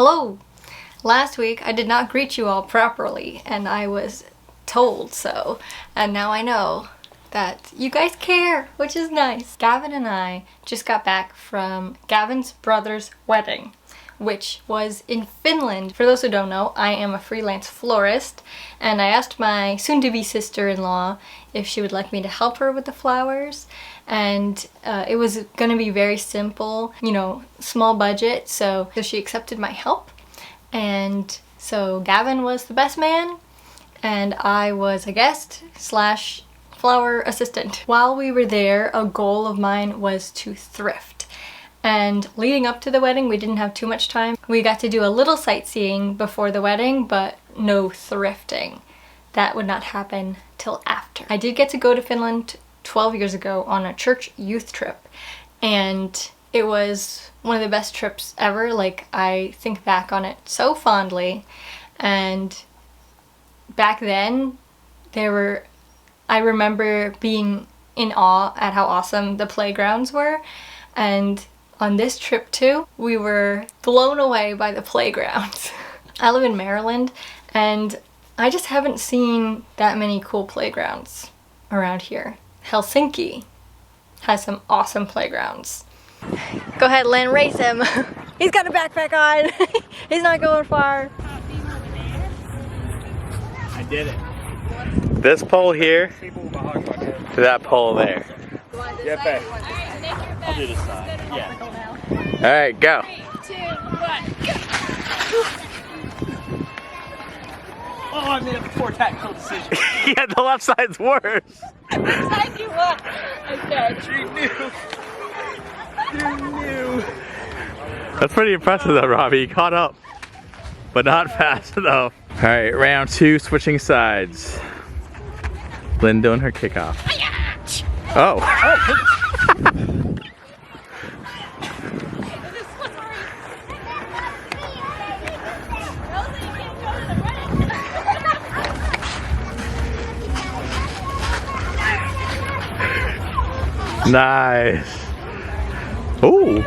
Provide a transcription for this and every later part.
Hello! Last week I did not greet you all properly and I was told so, and now I know that you guys care, which is nice. Gavin and I just got back from Gavin's brother's wedding, which was in Finland. For those who don't know, I am a freelance florist, and I asked my soon-to-be sister-in-law if she would like me to help her with the flowers, and it was gonna be very simple, you know, small budget, so she accepted my help. And so Gavin was the best man, and I was a guest slash flower assistant. While we were there, a goal of mine was to thrift. And leading up to the wedding, we didn't have too much time. We got to do a little sightseeing before the wedding, but no thrifting. That would not happen till after. I did get to go to Finland 12 years ago on a church youth trip, and it was one of the best trips ever. Like, I think back on it so fondly, and back then I remember being in awe at how awesome the playgrounds were, and on this trip too, we were blown away by the playgrounds. I live in Maryland, and I just haven't seen that many cool playgrounds around here. Helsinki has some awesome playgrounds. Go ahead, Lynn, race him. He's got a backpack on. He's not going far. I did it. This pole here to that pole there. Get back. I'll do this side. Yeah. Alright, go. 3, 2, 1, go! Oh, I made a poor tactical decision. Yeah, the left side's worse. Which side you want? Okay. You knew. That's pretty impressive though, Robbie. You caught up, but not fast enough. Alright, round 2, switching sides. Lynn doing her kickoff. Oh. Nice. Ooh.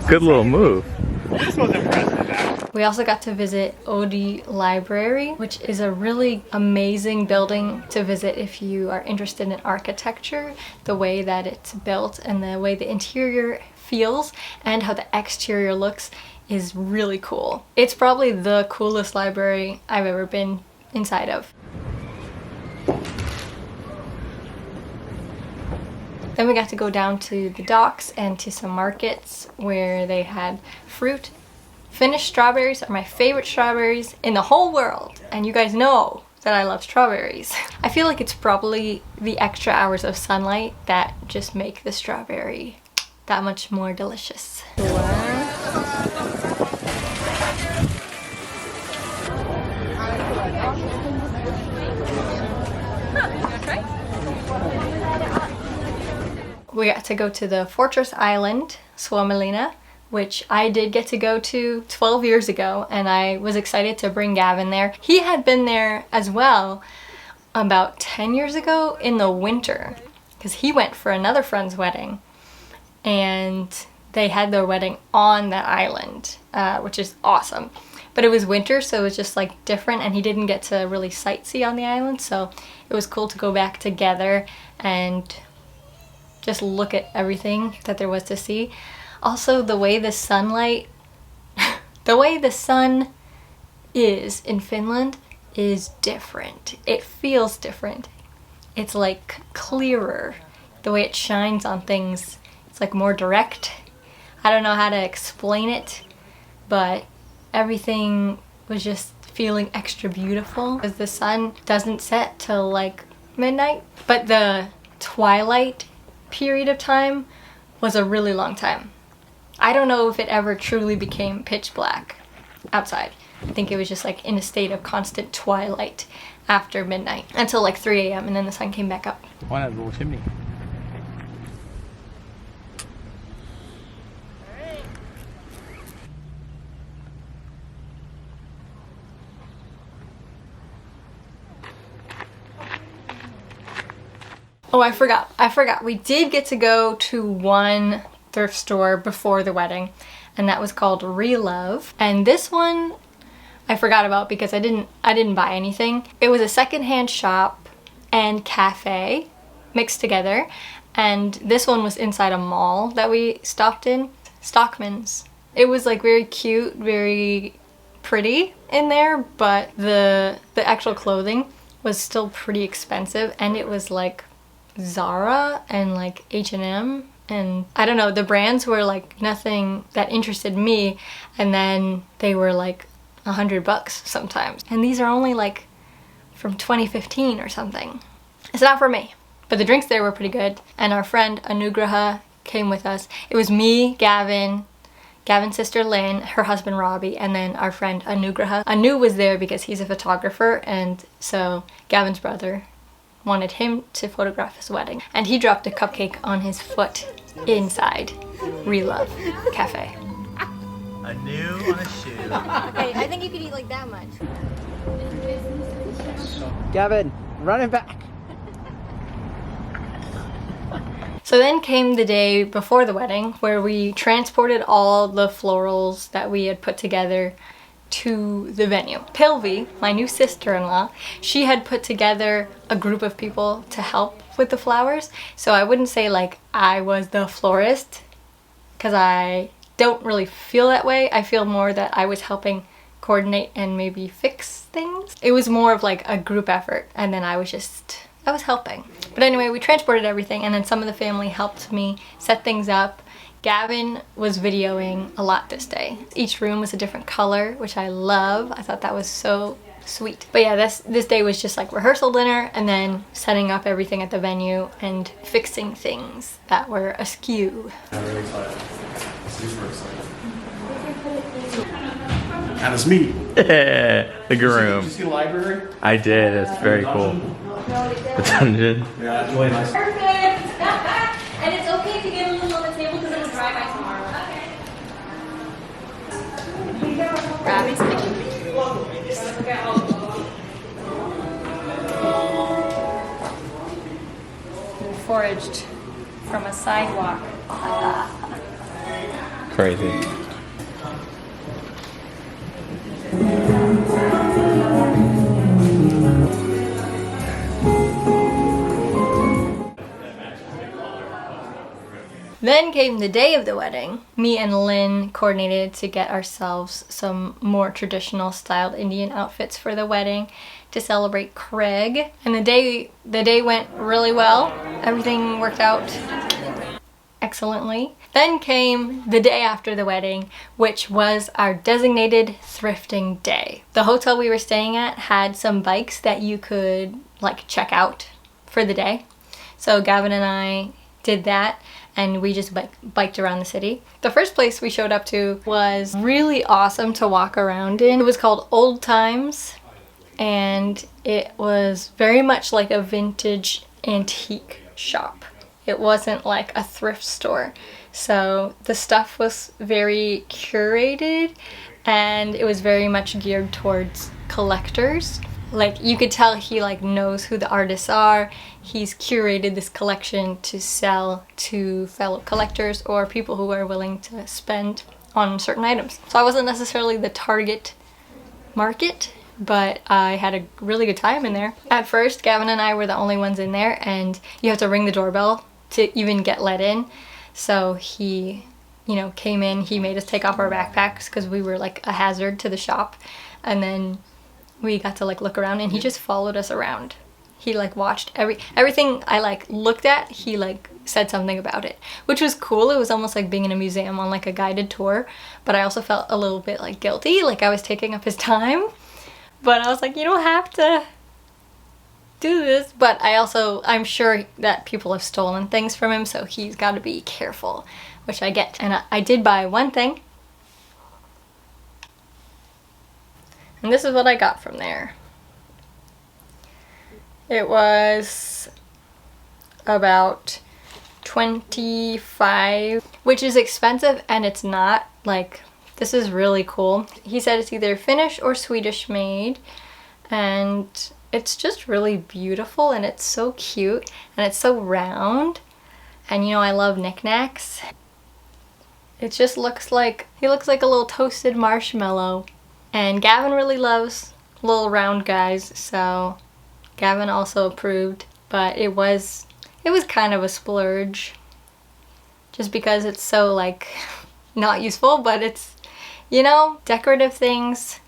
Good little move. This was impressive. We also got to visit Oodi Library, which is a really amazing building to visit if you are interested in architecture, the way that it's built and the way the interior feels and how the exterior looks is really cool. It's probably the coolest library I've ever been inside of. Then we got to go down to the docks and to some markets where they had fruit. Finnish strawberries are my favorite strawberries in the whole world, and you guys know that I love strawberries. I feel like it's probably the extra hours of sunlight that just make the strawberry that much more delicious. We got to go to the Fortress Island, Suomenlinna, which I did get to go to 12 years ago, and I was excited to bring Gavin there. He had been there as well about 10 years ago in the winter, because he went for another friend's wedding, and they had their wedding on that island, which is awesome. But it was winter, so it was just like different, and he didn't get to really sightsee on the island, so it was cool to go back together and just look at everything that there was to see. Also, the way the sunlight, the way the sun is in Finland is different. It feels different. It's like clearer. The way it shines on things, it's like more direct. I don't know how to explain it, but everything was just feeling extra beautiful because the sun doesn't set till like midnight, but the twilight period of time was a really long time. I don't know if it ever truly became pitch black outside. I think it was just like in a state of constant twilight after midnight until like 3 a.m. and then the sun came back up. Why not a little chimney? Oh, I forgot. We did get to go to one thrift store before the wedding, and that was called Relove. And this one I forgot about because I didn't buy anything. It was a secondhand shop and cafe mixed together, and this one was inside a mall that we stopped in, Stockman's. It was like very cute, very pretty in there, but the actual clothing was still pretty expensive, and it was like Zara and like H&M, and I don't know, the brands were like nothing that interested me, and then they were like $100 sometimes, and these are only like from 2015 or something. It's not for me. But the drinks there were pretty good, and our friend Anugraha came with us. It was me, Gavin's sister Lynn, her husband Robbie, and then our friend Anugraha. Anu was there because he's a photographer, and so Gavin's brother wanted him to photograph his wedding. And he dropped a cupcake on his foot inside Relove Cafe. Anu on a shoe. Okay, I think you could eat like that much. Gavin, run it back. So then came the day before the wedding, where we transported all the florals that we had put together to the venue. Pilvi, my new sister-in-law, she had put together a group of people to help with the flowers. So I wouldn't say like I was the florist, because I don't really feel that way. I feel more that I was helping coordinate and maybe fix things. It was more of like a group effort, and then I was helping. But anyway, we transported everything, and then some of the family helped me set things up. Gavin was videoing a lot this day. Each room was a different color, which I love. I thought that was so sweet. But yeah, this day was just like rehearsal dinner, and then setting up everything at the venue and fixing things that were askew. I'm really excited. Super excited. And it's me. The groom. Did you see the library? I did. It's very cool. The dungeon. Yeah, it's really nice. Perfect! And it's okay to get a little on the table because it'll dry by tomorrow. Okay. Rabbit's making foraged from a sidewalk. Crazy. Then came the day of the wedding. Me and Lynn coordinated to get ourselves some more traditional styled Indian outfits for the wedding to celebrate Craig. And the day went really well. Everything worked out excellently. Then came the day after the wedding, which was our designated thrifting day. The hotel we were staying at had some bikes that you could like check out for the day. So Gavin and I did that, and we just biked around the city. The first place we showed up to was really awesome to walk around in. It was called Old Times, and it was very much like a vintage antique shop. It wasn't like a thrift store. So the stuff was very curated, and it was very much geared towards collectors. Like, you could tell he like knows who the artists are. He's curated this collection to sell to fellow collectors or people who are willing to spend on certain items. So I wasn't necessarily the target market, but I had a really good time in there. At first, Gavin and I were the only ones in there, and you have to ring the doorbell to even get let in. So he, came in, he made us take off our backpacks because we were like a hazard to the shop. And then we got to like look around, and he just followed us around. He like watched everything I like looked at, he like said something about it, which was cool. It was almost like being in a museum on like a guided tour, but I also felt a little bit like guilty, like I was taking up his time. But I was like, you don't have to do this. But I'm sure that people have stolen things from him, so he's got to be careful, which I get. And I did buy one thing, and this is what I got from there. It was about $25, which is expensive, and it's not. Like, this is really cool. He said it's either Finnish or Swedish made, and it's just really beautiful, and it's so cute, and it's so round. And I love knickknacks. It just looks like, he looks like a little toasted marshmallow. And Gavin really loves little round guys, so Gavin also approved. But it was kind of a splurge. Just because it's so like not useful, but it's, you know, decorative things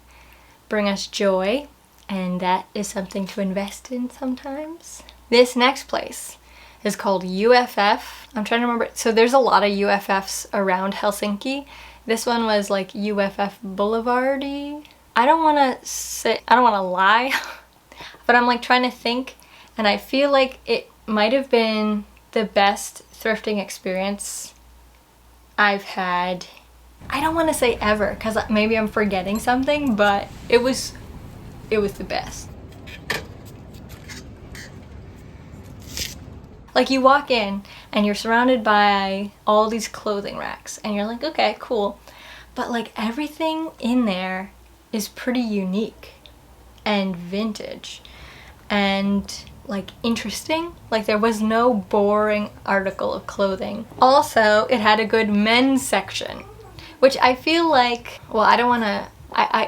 bring us joy, and that is something to invest in sometimes. This next place is called UFF. I'm trying to remember. So there's a lot of UFFs around Helsinki. This one was like UFF Boulevardy. I don't want to lie, but I'm like trying to think, and I feel like it might have been the best thrifting experience I've had. I don't want to say ever, because maybe I'm forgetting something, but it was the best. Like, you walk in and you're surrounded by all these clothing racks and you're like, okay, cool. But like everything in there is pretty unique and vintage and like interesting. Like, there was no boring article of clothing. Also, it had a good men's section, which I feel like, well, I don't want to, I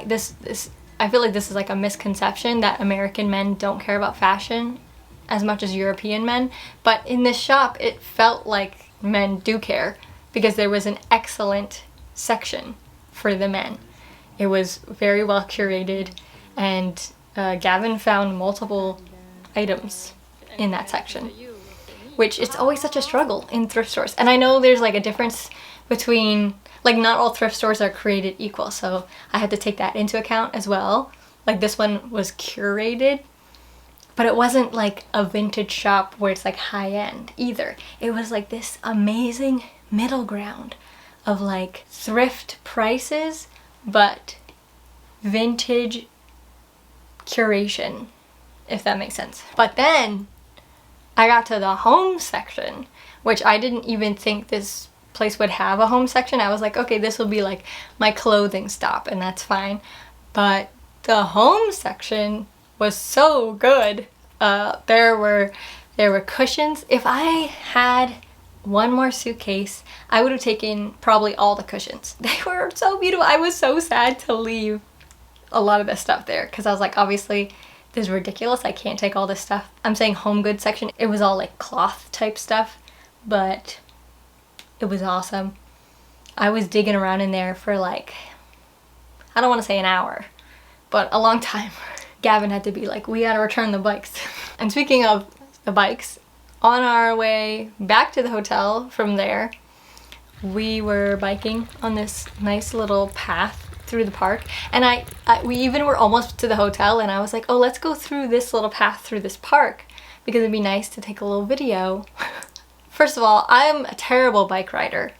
feel like this is like a misconception that American men don't care about fashion as much as European men, but in this shop it felt like men do care, because there was an excellent section for the men. It was very well curated, and Gavin found multiple items in that section, which it's always such a struggle in thrift stores. And I know there's like a difference between, like, not all thrift stores are created equal, so I had to take that into account as well. Like, this one was curated, but it wasn't like a vintage shop where it's like high end either. It was like this amazing middle ground of like thrift prices, but vintage curation, if that makes sense. But then I got to the home section, which I didn't even think this place would have a home section. I was like, okay, this will be like my clothing stop, and that's fine. But the home section was so good. There were cushions. If I had one more suitcase, I would have taken probably all the cushions. They were so beautiful. I was so sad to leave a lot of this stuff there, because I was like, obviously this is ridiculous, I can't take all this stuff. I'm saying home goods section. It was all like cloth type stuff, but it was awesome. I was digging around in there for like, I don't want to say an hour, but a long time. Gavin had to be like, we gotta return the bikes. And speaking of the bikes, on our way back to the hotel from there, we were biking on this nice little path through the park, and we even were almost to the hotel, and I was like, oh, let's go through this little path through this park because it'd be nice to take a little video. First of all, I'm a terrible bike rider.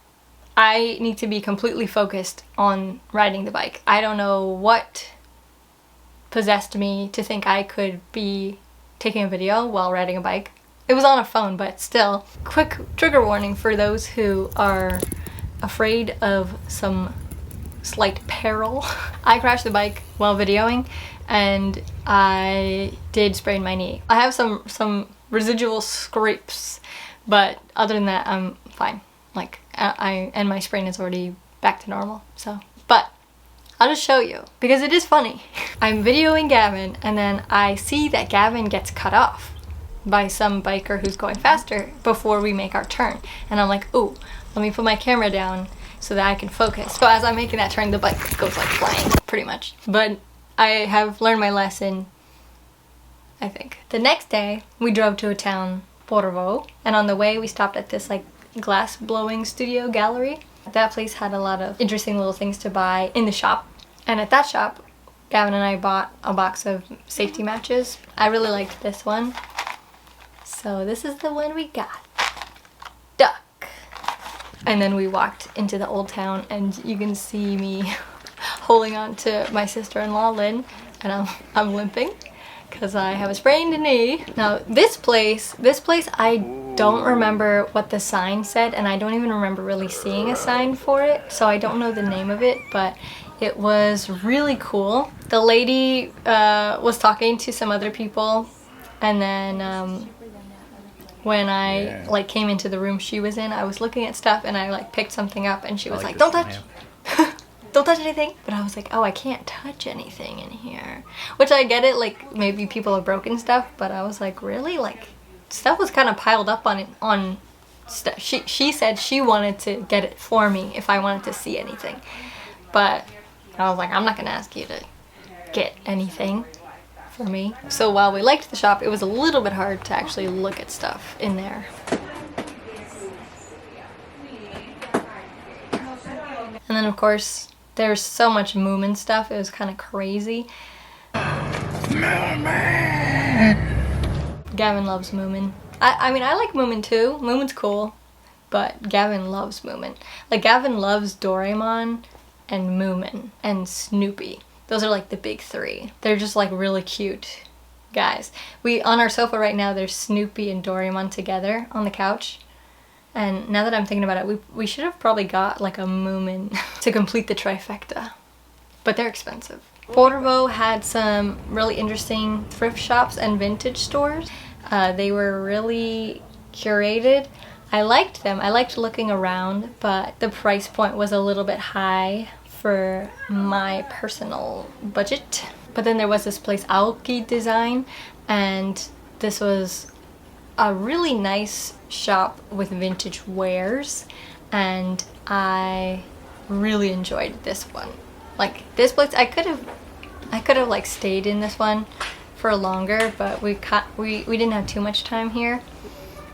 I need to be completely focused on riding the bike. I don't know what possessed me to think I could be taking a video while riding a bike. It was on a phone, but still. Quick trigger warning for those who are afraid of some slight peril. I crashed the bike while videoing, and I did sprain my knee. I have some residual scrapes, but other than that, I'm fine. Like, and my sprain is already back to normal, so. But I'll just show you, because it is funny. I'm videoing Gavin, and then I see that Gavin gets cut off by some biker who's going faster before we make our turn. And I'm like, ooh, let me put my camera down so that I can focus. So as I'm making that turn, the bike goes like flying, pretty much. But I have learned my lesson, I think. The next day, we drove to a town, Porvoo, and on the way we stopped at this like glass blowing studio gallery. That place had a lot of interesting little things to buy in the shop. And at that shop, Gavin and I bought a box of safety matches. I really liked this one. So this is the one we got. Duck. And then we walked into the old town, and you can see me holding on to my sister-in-law, Lynn, and I'm limping because I have a sprained knee. Now this place, I don't remember what the sign said, and I don't even remember really seeing a sign for it, so I don't know the name of it, but it was really cool. The lady was talking to some other people, and then when I like came into the room she was in. I was looking at stuff and I like picked something up and she was like, don't touch. Don't touch anything. But I was like, oh, I can't touch anything in here. Which I get it, like maybe people have broken stuff, but I was like, really? Like stuff was kind of piled up on stuff. She said she wanted to get it for me if I wanted to see anything. But I was like, I'm not gonna ask you to get anything for me. So while we liked the shop, it was a little bit hard to actually look at stuff in there. And then of course, there's so much Moomin stuff, it was kind of crazy. Gavin loves Moomin. I mean, I like Moomin too. Moomin's cool, but Gavin loves Moomin. Like, Gavin loves Doraemon and Moomin and Snoopy. Those are like the big three. They're just like really cute guys. On our sofa right now, there's Snoopy and Doraemon together on the couch. And now that I'm thinking about it, we should have probably got like a Moomin to complete the trifecta. But they're expensive. Porvoo had some really interesting thrift shops and vintage stores. They were really curated. I liked them. I liked looking around, but the price point was a little bit high for my personal budget. But then there was this place, Auki Design, and this was a really nice shop with vintage wares, and I really enjoyed this one. Like this place, I could have like stayed in this one for longer, but we didn't have too much time here,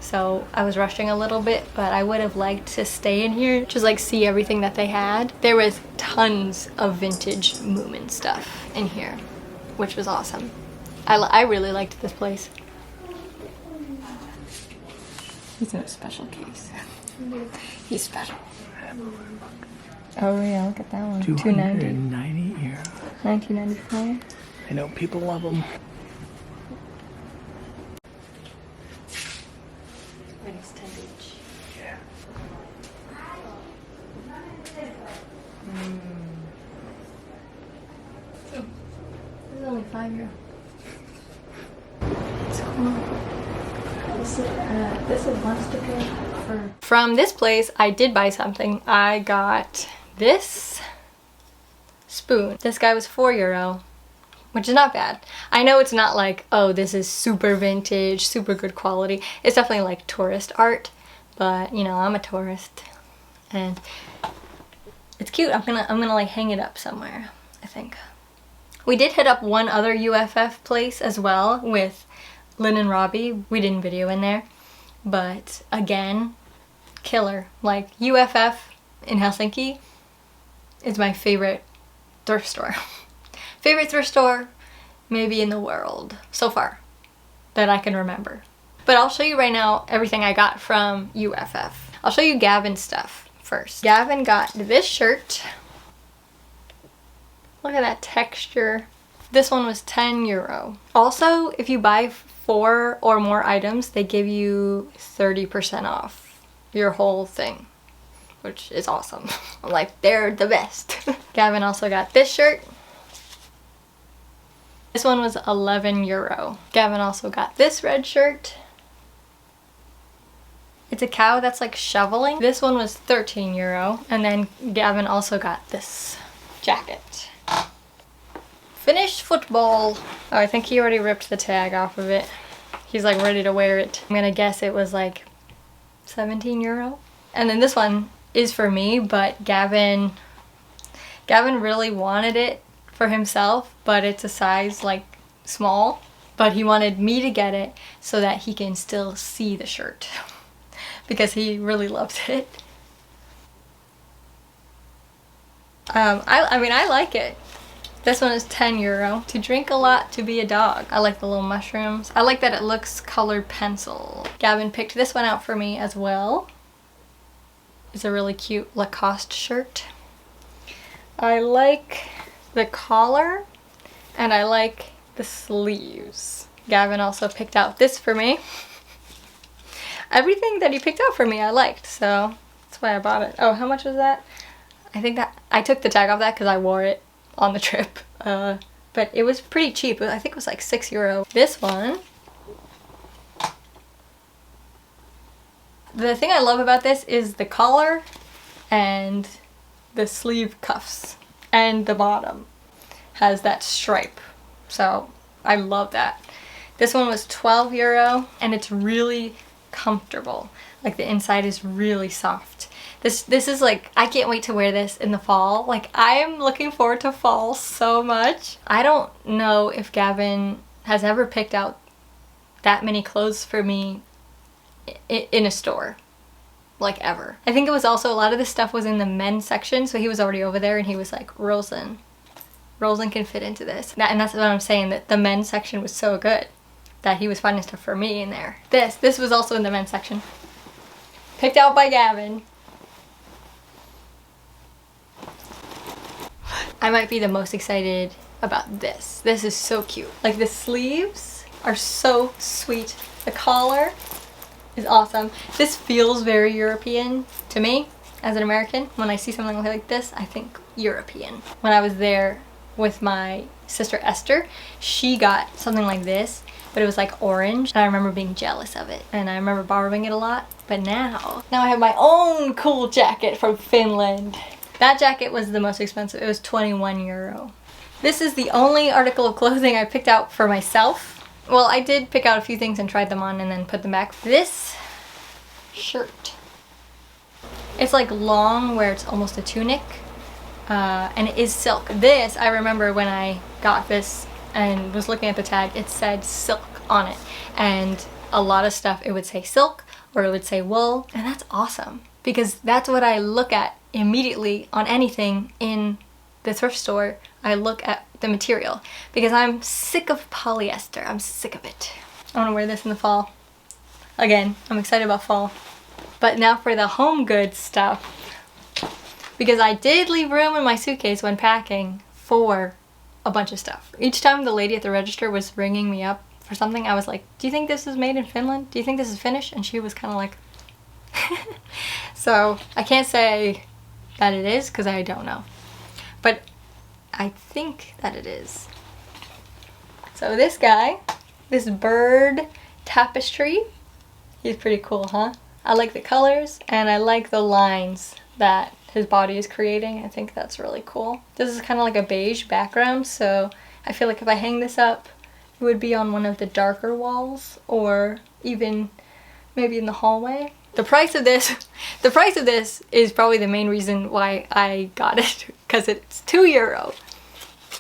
so I was rushing a little bit. But I would have liked to stay in here, just like see everything that they had. There was tons of vintage Moomin stuff in here, which was awesome. I really liked this place. He's in a special case. He's special. Oh yeah, look at that one. 290 euros. 1995. I know people love them. Yeah. This is only €5. It's cool. This is one sticker for... From this place, I did buy something. I got this spoon. This guy was €4, which is not bad. I know it's not like, oh, this is super vintage, super good quality. It's definitely like tourist art, but you know, I'm a tourist and it's cute. I'm gonna like hang it up somewhere, I think. We did hit up one other UFF place as well with Lynn and Robbie. We didn't video in there, but again, killer. Like UFF in Helsinki is my favorite thrift store. Favorite thrift store maybe in the world so far that I can remember. But I'll show you right now everything I got from UFF. I'll show you Gavin's stuff first. Gavin got this shirt. Look at that texture. This one was €10. Also, if you buy 4 or more items, they give you 30% off your whole thing, which is awesome. I'm like, they're the best. Gavin also got this shirt. This one was €11. Gavin also got this red shirt. It's a cow that's like shoveling. This one was €13. And then Gavin also got this jacket. Finished football. Oh, I think he already ripped the tag off of it. He's like ready to wear it. I'm gonna guess it was like €17. And then this one is for me, but Gavin really wanted it for himself, but it's a size like small. But he wanted me to get it so that he can still see the shirt because he really loves it. I mean, I like it. This one is €10. To drink a lot, to be a dog. I like the little mushrooms. I like that it looks colored pencil. Gavin picked this one out for me as well. It's a really cute Lacoste shirt. I like the collar and I like the sleeves. Gavin also picked out this for me. Everything that he picked out for me I liked, so that's why I bought it. Oh, how much was that? I think that I took the tag off that because I wore it on the trip, but it was pretty cheap. I think it was like €6. This one The thing I love about this is the collar and the sleeve cuffs, and the bottom has that stripe. So I love that. This one was €12 and it's really comfortable. Like the inside is really soft. This is like, I can't wait to wear this in the fall. Like I'm looking forward to fall so much. I don't know if Gavin has ever picked out that many clothes for me in a store. Like ever. I think it was also, a lot of this stuff was in the men's section, so he was already over there and he was like, Roslyn can fit into this. And that's what I'm saying, that the men's section was so good that he was finding stuff for me in there. This was also in the men's section. Picked out by Gavin. I might be the most excited about this. This is so cute. Like the sleeves are so sweet. The collar is awesome. This feels very European to me as an American. When I see something like this, I think European. When I was there with my sister Esther, she got something like this, but it was like orange, and I remember being jealous of it, and I remember borrowing it a lot. But now I have my own cool jacket from Finland. That jacket was the most expensive. It was €21. This is the only article of clothing I picked out for myself. Well, I did pick out a few things and tried them on and then put them back. This shirt. It's like long, where it's almost a tunic, and it is silk. This, I remember when I got this and was looking at the tag, it said silk on it. And a lot of stuff, it would say silk or it would say wool, and that's awesome because that's what I look at immediately on anything in the thrift store. I look at the material because I'm sick of polyester. I'm sick of it. I want to wear this in the fall. Again, I'm excited about fall. But now for the home goods stuff, because I did leave room in my suitcase when packing for a bunch of stuff. Each time the lady at the register was ringing me up for something, I was like, do you think this is made in Finland? Do you think this is Finnish? And she was kind of like, so I can't say that it is because I don't know. But I think that it is. So this guy, this bird tapestry, he's pretty cool, huh? I like the colors and I like the lines that his body is creating. I think that's really cool. This is kind of like a beige background, so I feel like if I hang this up, it would be on one of the darker walls or even maybe in the hallway. The price of this is probably the main reason why I got it, because it's €2.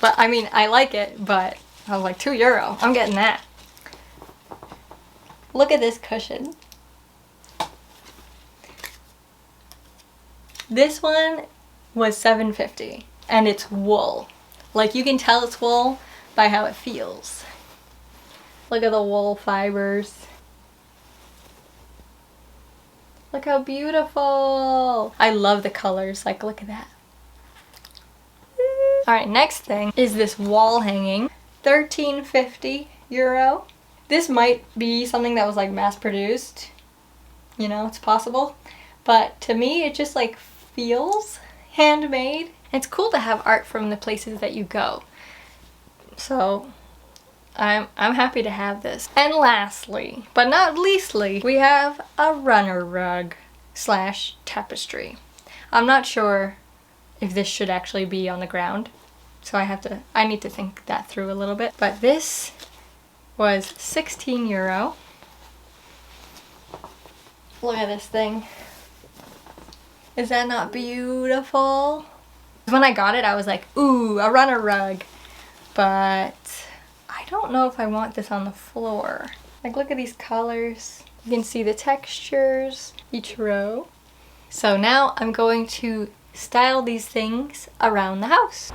But I mean, I like it, but I was like, €2, I'm getting that. Look at this cushion. This one was $7.50 and it's wool. Like you can tell it's wool by how it feels. Look at the wool fibers. Look how beautiful. I love the colors. Like, look at that. All right, next thing is this wall hanging. €13.50. This might be something that was like mass produced. You know, it's possible. But to me, it just like feels handmade. It's cool to have art from the places that you go. So I'm happy to have this. And lastly, but not leastly, we have a runner rug / tapestry. I'm not sure if this should actually be on the ground, so I need to think that through a little bit. But this was €16. Look at this thing. Is that not beautiful? When I got it, I was like, ooh, a runner rug. But I don't know if I want this on the floor. Like, look at these colors. You can see the textures, each row. So now I'm going to style these things around the house.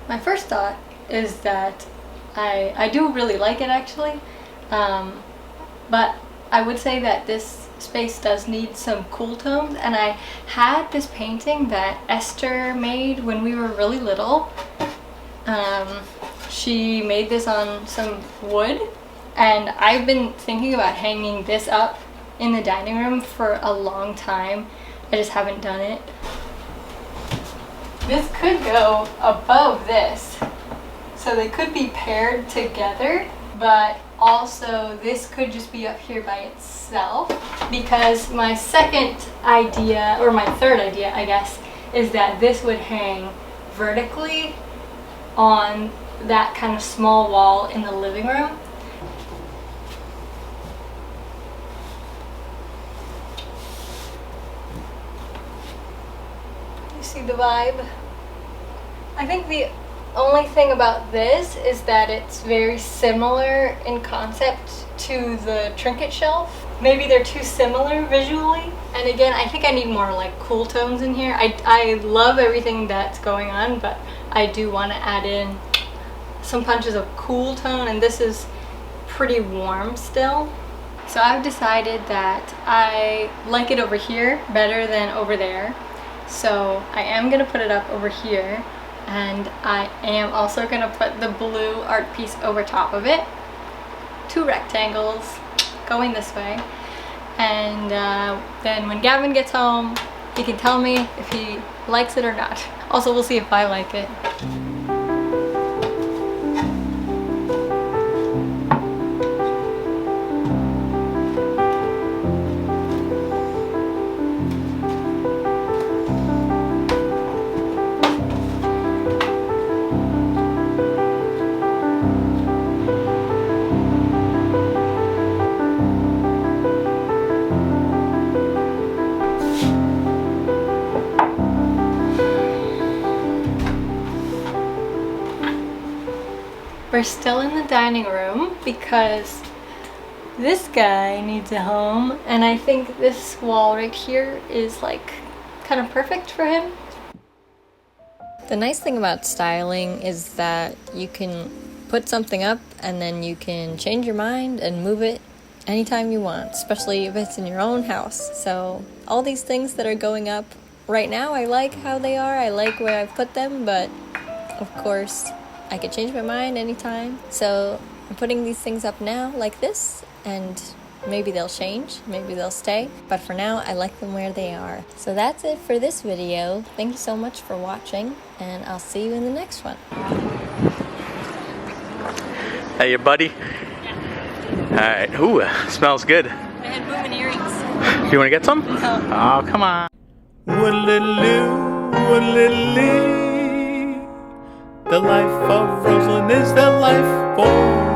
My first thought is that I do really like it actually, but I would say that this space does need some cool tones, and I had this painting that Esther made when we were really little. She made this on some wood, and I've been thinking about hanging this up in the dining room for a long time. I just haven't done it. This could go above this, so they could be paired together, but also this could just be up here by itself, because my second idea, or my third idea I guess, is that this would hang vertically on that kind of small wall in the living room. You see the vibe? I think the only thing about this is that it's very similar in concept to the trinket shelf. Maybe they're too similar visually. And again, I think I need more like cool tones in here. I love everything that's going on, but I do want to add in some punches of cool tone, and this is pretty warm still. So I've decided that I like it over here better than over there. So I am gonna put it up over here, and I am also gonna put the blue art piece over top of it. 2 rectangles going this way. And then when Gavin gets home, he can tell me if he likes it or not. Also, we'll see if I like it. We're still in the dining room because this guy needs a home, and I think this wall right here is like kind of perfect for him. The nice thing about styling is that you can put something up and then you can change your mind and move it anytime you want, especially if it's in your own house. So all these things that are going up right now, I like how they are, I like where I've put them, but of course I could change my mind anytime. So I'm putting these things up now like this, and maybe they'll change, maybe they'll stay, but for now I like them where they are. So that's it for this video. Thank you so much for watching, and I'll see you in the next one. Hey, your buddy. Yeah. Alright, ooh, smells good. I had booming earrings. You want to get some? No. Oh, come on. The life of Rosalind is the life for